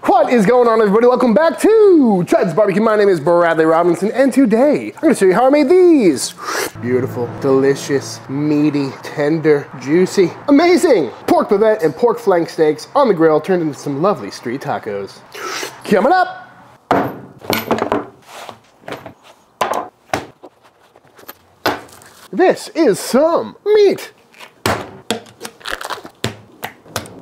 What is going on, everybody? Welcome back to Chuds BBQ. My name is Bradley Robinson, and today I'm going to show you how I made these. Beautiful, delicious, meaty, tender, juicy, amazing pork bavette and pork flank steaks on the grill turned into some lovely street tacos. Coming up! This is some meat.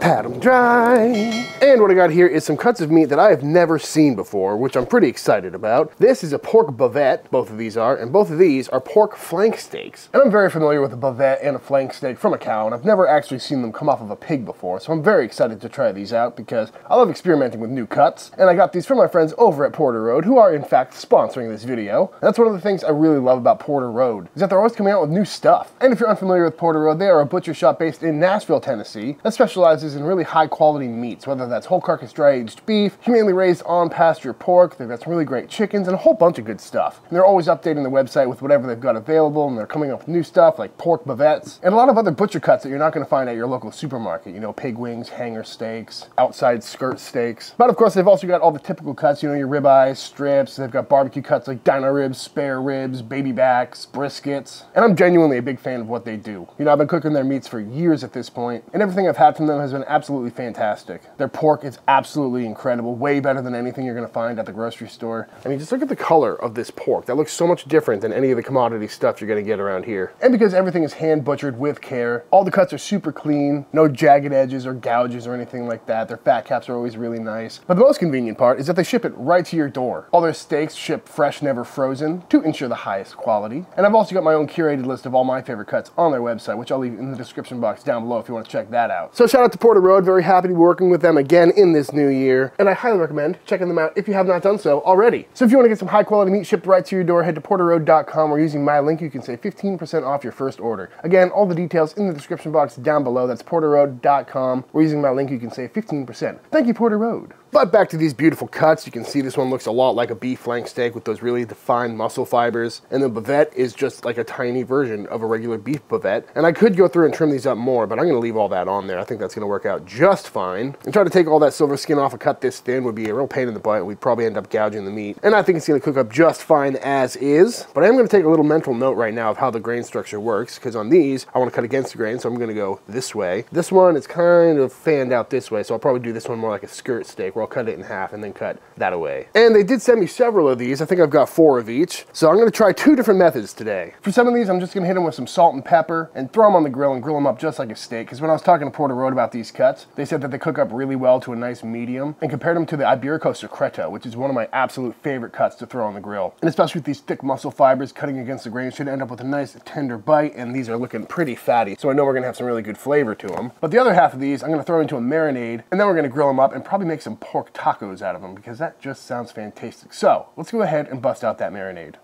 Pat them dry. And what I got here is some cuts of meat that I have never seen before, which I'm pretty excited about. This is a pork bavette, both of these are, and both of these are pork flank steaks. And I'm very familiar with a bavette and a flank steak from a cow, and I've never actually seen them come off of a pig before, so I'm very excited to try these out because I love experimenting with new cuts. And I got these from my friends over at Porter Road, who are in fact sponsoring this video. And that's one of the things I really love about Porter Road, is that they're always coming out with new stuff. And if you're unfamiliar with Porter Road, they are a butcher shop based in Nashville, Tennessee, that specializes in really high quality meats, whether that's whole carcass dry aged beef, humanely raised on pasture pork. They've got some really great chickens and a whole bunch of good stuff. And they're always updating the website with whatever they've got available, and they're coming up with new stuff like pork bavettes and a lot of other butcher cuts that you're not going to find at your local supermarket. You know, pig wings, hanger steaks, outside skirt steaks. But of course, they've also got all the typical cuts, you know, your ribeyes, strips. They've got barbecue cuts like dino ribs, spare ribs, baby backs, briskets. And I'm genuinely a big fan of what they do. You know, I've been cooking their meats for years at this point, and everything I've had from them has been absolutely fantastic. Their pork is absolutely incredible, way better than anything you're going to find at the grocery store. I mean, just look at the color of this pork. That looks so much different than any of the commodity stuff you're going to get around here. And because everything is hand butchered with care, all the cuts are super clean, no jagged edges or gouges or anything like that. Their fat caps are always really nice. But the most convenient part is that they ship it right to your door. All their steaks ship fresh, never frozen, to ensure the highest quality. And I've also got my own curated list of all my favorite cuts on their website, which I'll leave in the description box down below if you want to check that out. So shout out to Porter Road, very happy to be working with them again in this new year, and I highly recommend checking them out if you have not done so already. So if you want to get some high quality meat shipped right to your door, head to porterroad.com, or using my link you can save 15% off your first order. Again, all the details in the description box down below. That's porterroad.com, or using my link you can save 15%. Thank you, Porter Road. But back to these beautiful cuts. You can see this one looks a lot like a beef flank steak with those really defined muscle fibers, and the bavette is just like a tiny version of a regular beef bavette. And I could go through and trim these up more, but I'm going to leave all that on there. I think that's going to work out just fine. And try to take all that silver skin off a cut this thin would be a real pain in the butt. We'd probably end up gouging the meat. And I think it's going to cook up just fine as is. But I am going to take a little mental note right now of how the grain structure works, because on these, I want to cut against the grain, so I'm going to go this way. This one is kind of fanned out this way, so I'll probably do this one more like a skirt steak, where I'll cut it in half and then cut that away. And they did send me several of these. I think I've got 4 of each. So I'm going to try 2 different methods today. For some of these, I'm just going to hit them with some salt and pepper and throw them on the grill and grill them up just like a steak. Because when I was talking to Porter Road about these cuts, they said that they cook up really well to a nice medium, and compared them to the Iberico Secreto, which is one of my absolute favorite cuts to throw on the grill. And especially with these thick muscle fibers cutting against the grain, should end up with a nice tender bite, and these are looking pretty fatty, so I know we're going to have some really good flavor to them. But the other half of these, I'm going to throw into a marinade, and then we're going to grill them up and probably make some pork tacos out of them, because that just sounds fantastic. So let's go ahead and bust out that marinade.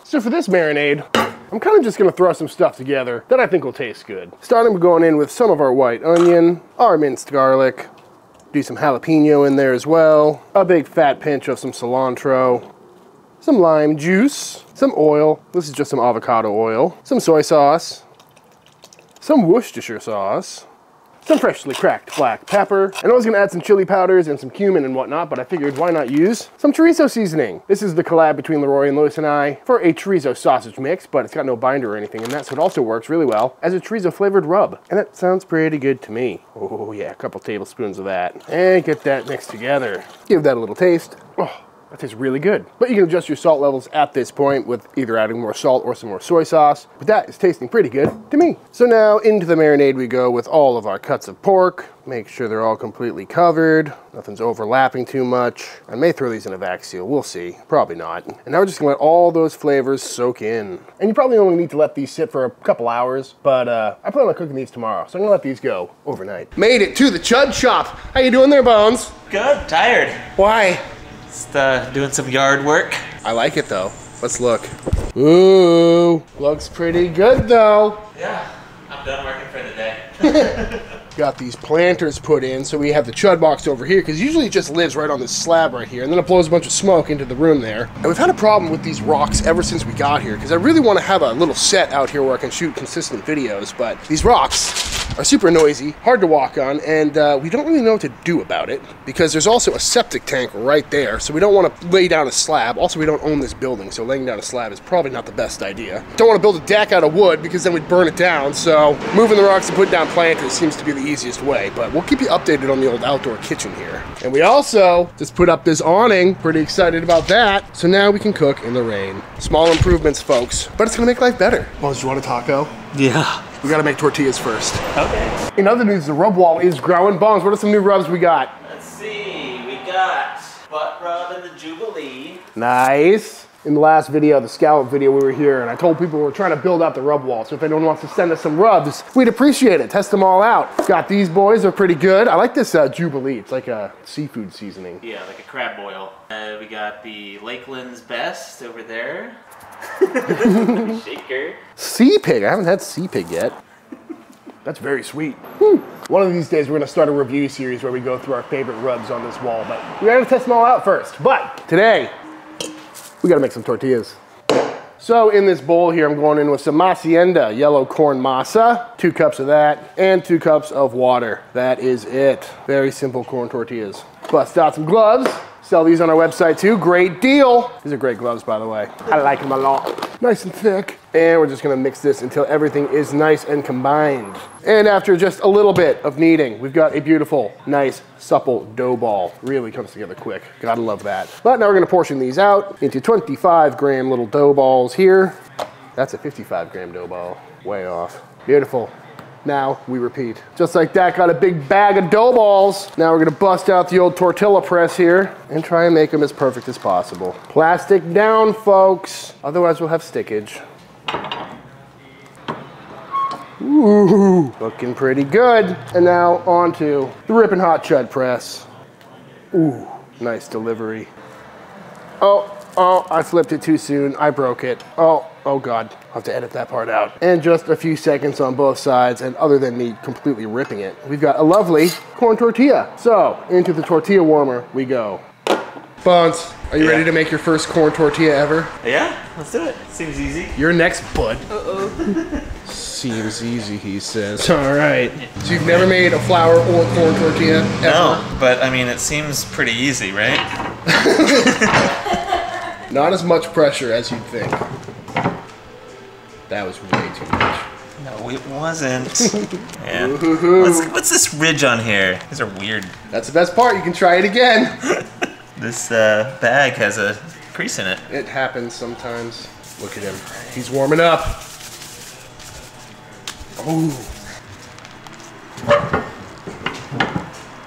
So for this marinade, I'm kind of just going to throw some stuff together that I think will taste good. Starting with going in with some of our white onion, our minced garlic, do some jalapeno in there as well, a big fat pinch of some cilantro, some lime juice, some oil, this is just some avocado oil, some soy sauce, some Worcestershire sauce, some freshly cracked black pepper, and I was gonna add some chili powders and some cumin and whatnot, but I figured why not use some chorizo seasoning. This is the collab between Leroy and Lewis and I for a chorizo sausage mix, but it's got no binder or anything in that, so it also works really well as a chorizo flavored rub. And that sounds pretty good to me. Oh yeah, a couple tablespoons of that. And get that mixed together. Give that a little taste. Oh, that tastes really good. But you can adjust your salt levels at this point with either adding more salt or some more soy sauce. But that is tasting pretty good to me. So now into the marinade we go with all of our cuts of pork. Make sure they're all completely covered. Nothing's overlapping too much. I may throw these in a vac seal, we'll see. Probably not. And now we're just gonna let all those flavors soak in. And you probably only need to let these sit for a couple hours, but I plan on cooking these tomorrow, so I'm gonna let these go overnight. Made it to the Chud shop. How you doing there, Bones? Good, tired. Why? Just doing some yard work. I like it though. Let's look. Ooh, looks pretty good though. Yeah, I'm done working for the day. Got these planters put in, so we have the Chud box over here, because usually it just lives right on this slab right here, and then it blows a bunch of smoke into the room there. And we've had a problem with these rocks ever since we got here, because I really want to have a little set out here where I can shoot consistent videos, but these rocks are super noisy, hard to walk on, and we don't really know what to do about it, because there's also a septic tank right there, so we don't want to lay down a slab. Also, we don't own this building, so laying down a slab is probably not the best idea. Don't want to build a deck out of wood, because then we'd burn it down, so moving the rocks and putting down planters seems to be the easiest way, but we'll keep you updated on the old outdoor kitchen here. And we also just put up this awning, pretty excited about that, so now we can cook in the rain. Small improvements, folks, but it's gonna make life better. Bones, do you want a taco? Yeah. We gotta make tortillas first. Okay. In other news, the rub wall is growing. Bones, what are some new rubs we got? Let's see, we got butt rub and the Jubilee. Nice. In the last video, the scallop video, we were here and I told people we were trying to build out the rub wall. So if anyone wants to send us some rubs, we'd appreciate it. Test them all out. Got these boys, they're pretty good. I like this Jubilee. It's like a seafood seasoning. Yeah, like a crab boil. We got the Lakeland's Best over there. Shaker. Sea pig, I haven't had sea pig yet. That's very sweet. Whew. One of these days we're gonna start a review series where we go through our favorite rubs on this wall, but we gotta test them all out first. But today, we gotta make some tortillas. So in this bowl here, I'm going in with some Hacienda yellow corn masa, 2 cups of that, and 2 cups of water. That is it. Very simple corn tortillas. Bust out some gloves. Sell these on our website too, great deal. These are great gloves, by the way. I like them a lot. Nice and thick. And we're just gonna mix this until everything is nice and combined. And after just a little bit of kneading, we've got a beautiful, nice, supple dough ball. Really comes together quick, gotta love that. But now we're gonna portion these out into 25-gram little dough balls here. That's a 55-gram dough ball, way off. Beautiful. Now we repeat. Just like that, got a big bag of dough balls. Now we're gonna bust out the old tortilla press here and try and make them as perfect as possible. Plastic down, folks. Otherwise we'll have stickage. Ooh, looking pretty good. And now onto the ripping hot Chud press. Ooh, nice delivery. Oh, I flipped it too soon. I broke it. Oh God, I'll have to edit that part out. And just a few seconds on both sides, and other than me completely ripping it, we've got a lovely corn tortilla. So, into the tortilla warmer we go. Bones, are you ready to make your first corn tortilla ever? Yeah, let's do it. Seems easy. You're next, bud. Uh-oh. Seems easy, he says. All right. So you've never made a flour or corn tortilla ever? No, but I mean, it seems pretty easy, right? Not as much pressure as you'd think. That was way too much. No, it wasn't. Yeah. What's this ridge on here? These are weird. That's the best part. You can try it again. This bag has a crease in it. It happens sometimes. Look at him. He's warming up. Ooh.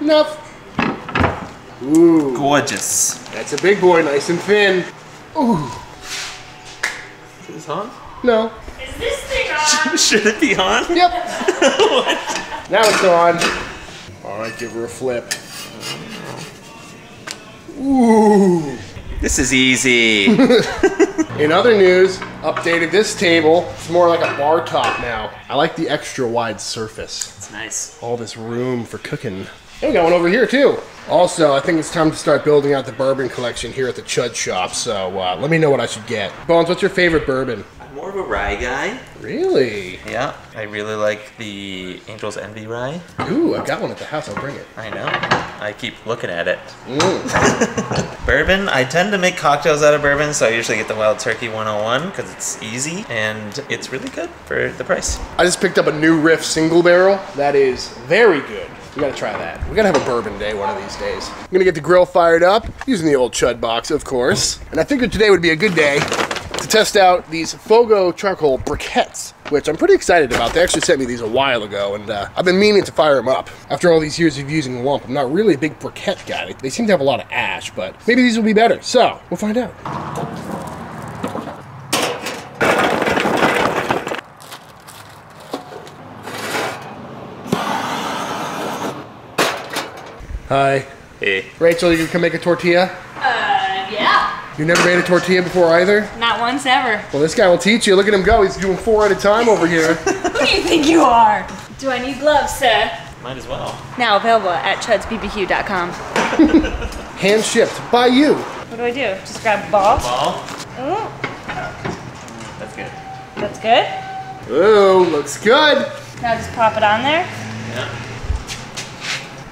Enough. Ooh. Gorgeous. That's a big boy, nice and thin. Ooh. Is this on? No. Is this thing on? Should it be on? Yep. What? Now it's on. All right, give her a flip. Ooh. This is easy. In other news, updated this table. It's more like a bar top now. I like the extra wide surface. It's nice. All this room for cooking. And we got one over here too. Also, I think it's time to start building out the bourbon collection here at the Chud shop. So let me know what I should get. Bones, what's your favorite bourbon? I'm more more of a rye guy. Really? Yeah, I really like the Angel's Envy rye. Ooh, I got one at the house. I'll bring it. I know. I keep looking at it. Bourbon, I tend to make cocktails out of bourbon, so I usually get the Wild Turkey 101 because it's easy and it's really good for the price. I just picked up a new Riff single barrel. That is very good. We gotta try that. We gotta have a bourbon day one of these days. I'm gonna get the grill fired up using the old Chud box, of course. And I figured today would be a good day to test out these Fogo Charcoal briquettes, which I'm pretty excited about. They actually sent me these a while ago, and I've been meaning to fire them up. After all these years of using lump, I'm not really a big briquette guy. They seem to have a lot of ash, but maybe these will be better. So, we'll find out. Hi. Hey. Rachel, you gonna come make a tortilla? Yeah. You never made a tortilla before either? Not once ever. Well, this guy will teach you. Look at him go. He's doing 4 at a time over here. Who do you think you are? Do I need gloves, sir? Might as well. Now available at chudsbbq.com. Hand shipped by you. What do I do? Just grab a ball? Ball. Ooh, That's good. that's good. Ooh, looks good. Now just pop it on there. Yeah.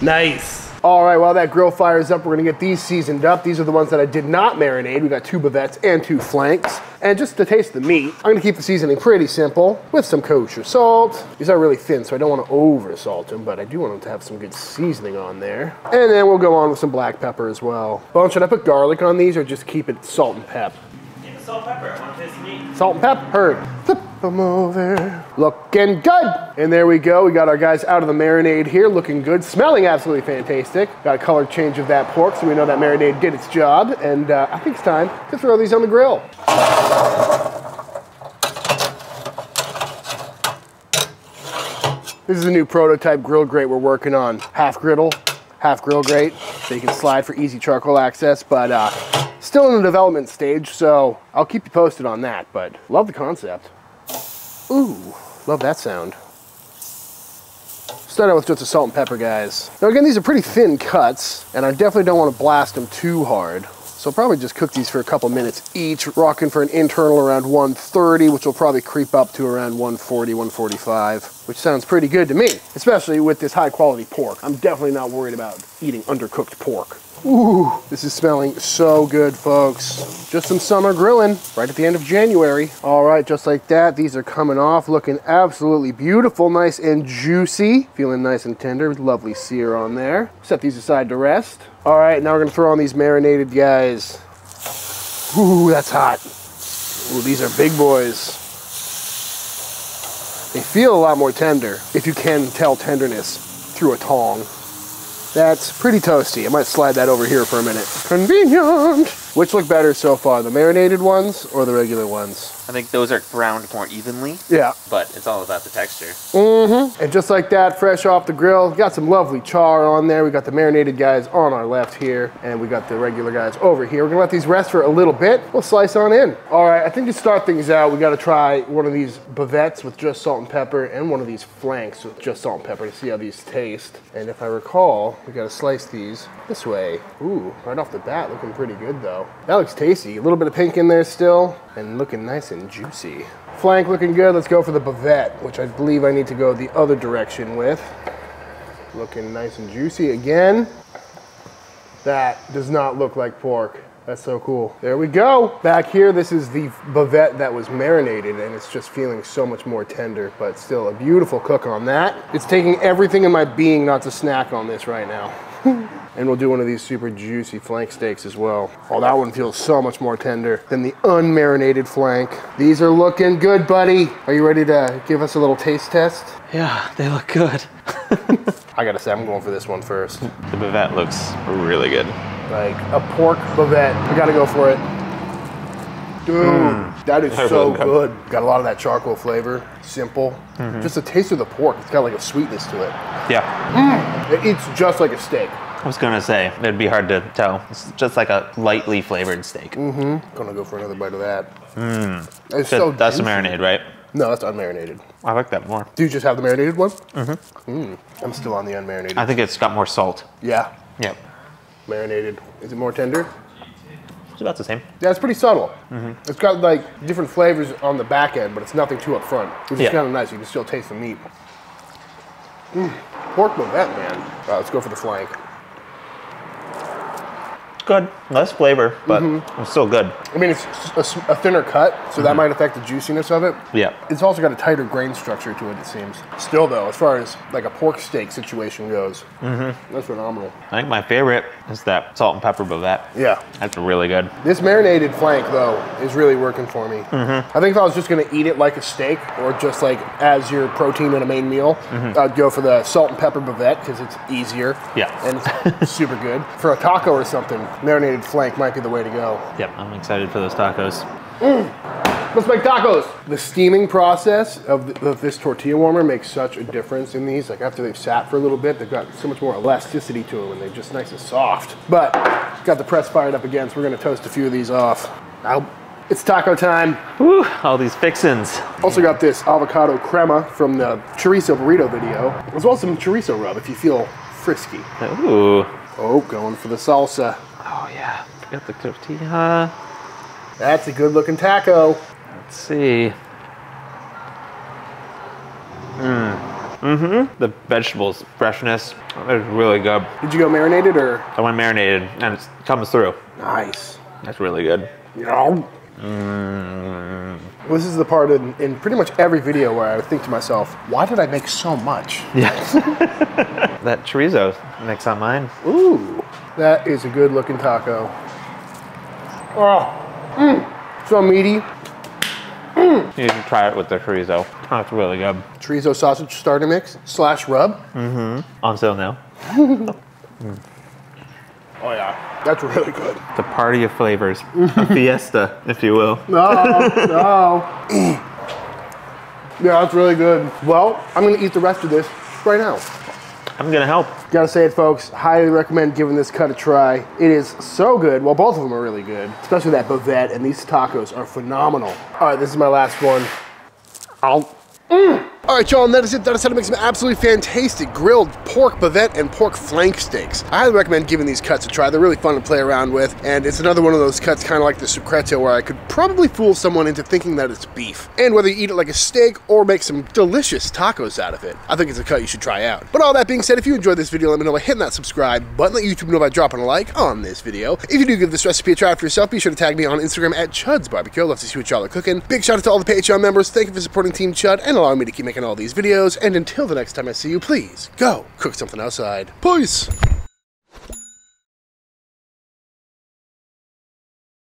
Nice. All right, while that grill fires up, we're gonna get these seasoned up. These are the ones that I did not marinate. We got 2 bavettes and 2 flanks. And just to taste the meat, I'm gonna keep the seasoning pretty simple with some kosher salt. These are really thin, so I don't wanna over salt them, but I do want them to have some good seasoning on there. And then we'll go on with some black pepper as well. Bone, should I put garlic on these or just keep it salt and pep? Yeah, salt and pepper. I want to taste the meat. Salt and pep, heard. Flip them over. Looking good. And there we go. We got our guys out of the marinade here, looking good, smelling absolutely fantastic. Got a color change of that pork, so we know that marinade did its job. And I think it's time to throw these on the grill. This is a new prototype grill grate we're working on. Half griddle, half grill grate, so you can slide for easy charcoal access, but still in the development stage, so I'll keep you posted on that, but love the concept. Ooh, love that sound. Start out with just the salt and pepper, guys. Now again, these are pretty thin cuts, and I definitely don't want to blast them too hard. So I'll probably just cook these for a couple minutes each, rocking for an internal around 130, which will probably creep up to around 140, 145, which sounds pretty good to me, especially with this high quality pork. I'm definitely not worried about eating undercooked pork. Ooh, this is smelling so good, folks. Just some summer grilling right at the end of January. All right, just like that, these are coming off, looking absolutely beautiful, nice and juicy. Feeling nice and tender, lovely sear on there. Set these aside to rest. All right, now we're gonna throw on these marinated guys. Ooh, that's hot. Ooh, these are big boys. They feel a lot more tender, if you can tell tenderness through a tong. That's pretty toasty. I might slide that over here for a minute. Convenient. Which look better so far, the marinated ones or the regular ones? I think those are browned more evenly. Yeah. But it's all about the texture. Mm-hmm. And just like that, fresh off the grill, got some lovely char on there. We got the marinated guys on our left here, and we got the regular guys over here. We're gonna let these rest for a little bit. We'll slice on in. All right, I think to start things out, we gotta try one of these bavettes with just salt and pepper and one of these flanks with just salt and pepper to see how these taste. And if I recall, we gotta slice these this way. Ooh, right off the bat, looking pretty good though. That looks tasty. A little bit of pink in there still, and looking nice and juicy. Flank looking good. Let's go for the bavette, which I believe I need to go the other direction with. Looking nice and juicy again. That does not look like pork. That's so cool. There we go. Back here, this is the bavette that was marinated, and it's just feeling so much more tender, but still a beautiful cook on that. It's taking everything in my being not to snack on this right now. And we'll do one of these super juicy flank steaks as well. Oh, that one feels so much more tender than the unmarinated flank. These are looking good, buddy. Are you ready to give us a little taste test? Yeah, they look good. I gotta say, I'm going for this one first. The bavette looks really good. Like a pork bavette. I gotta go for it. Dude, that is so good. Got a lot of that charcoal flavor. Simple. Just the taste of the pork. It's got like a sweetness to it. Yeah. It eats just like a steak. I was gonna say, it'd be hard to tell. It's just like a lightly flavored steak. Gonna go for another bite of that. It's so That's the juicy. marinade, right? No, that's unmarinated. I like that more. Do you just have the marinated one? I'm still on the unmarinated. I think it's got more salt. Yeah, Yep. marinated. Is it more tender? It's about the same. Yeah, it's pretty subtle. It's got like different flavors on the back end, but it's nothing too up front, which is kind of nice. You can still taste the meat. Pork bavette, man. All right, let's go for the flank. Good. Less flavor, but it's still good. I mean, it's a thinner cut, so that might affect the juiciness of it. Yeah. It's also got a tighter grain structure to it, it seems. Still, though, as far as like a pork steak situation goes, that's phenomenal. I think my favorite is that salt and pepper bavette. Yeah. That's really good. This marinated flank, though, is really working for me. I think if I was just going to eat it like a steak or just like as your protein in a main meal, I'd go for the salt and pepper bavette because it's easier. Yeah. And it's super good. For a taco or something, marinated flank might be the way to go. Yep, I'm excited for those tacos. Let's make tacos. The steaming process of this tortilla warmer makes such a difference in these. Like after they've sat for a little bit, they've got so much more elasticity to them and they're just nice and soft. But got the press fired up again, so we're gonna toast a few of these off. It's taco time. Woo, all these fixins. Also got this avocado crema from the chorizo burrito video, as well as some chorizo rub if you feel frisky. Ooh. Oh, going for the salsa. Oh yeah, got the tortilla. That's a good looking taco. Let's see. The vegetables freshness is really good. Did you go marinated or? I went marinated and it comes through. Nice. That's really good. Yeah. This is the part in pretty much every video where I think to myself, why did I make so much? Yeah. That chorizo mix on mine. Ooh, that is a good looking taco. Oh, so meaty. You can try it with the chorizo. Oh, it's really good. Chorizo sausage starter mix / rub. On sale now. Oh yeah, that's really good. The party of flavors. A fiesta, if you will. No. Yeah, that's really good. Well, I'm gonna eat the rest of this right now. I'm gonna help. Gotta say it, folks, highly recommend giving this cut a try. It is so good. Well, both of them are really good, especially that bavette, and these tacos are phenomenal. All right, this is my last one. All right, y'all, and that is it. That is how to make some absolutely fantastic grilled pork bavette and pork flank steaks. I highly recommend giving these cuts a try. They're really fun to play around with, and it's another one of those cuts kind of like the Citrate where I could probably fool someone into thinking that it's beef. And whether you eat it like a steak or make some delicious tacos out of it, I think it's a cut you should try out. But all that being said, if you enjoyed this video, let me know by hitting that subscribe button. Let YouTube know by dropping a like on this video. If you do give this recipe a try for yourself, be sure to tag me on Instagram at Chuds BBQ. I'd love to see what y'all are cooking. Big shout out to all the Patreon members. Thank you for supporting Team Chud and allowing me to keep making all these videos. And until the next time I see you, please go cook something outside. Peace!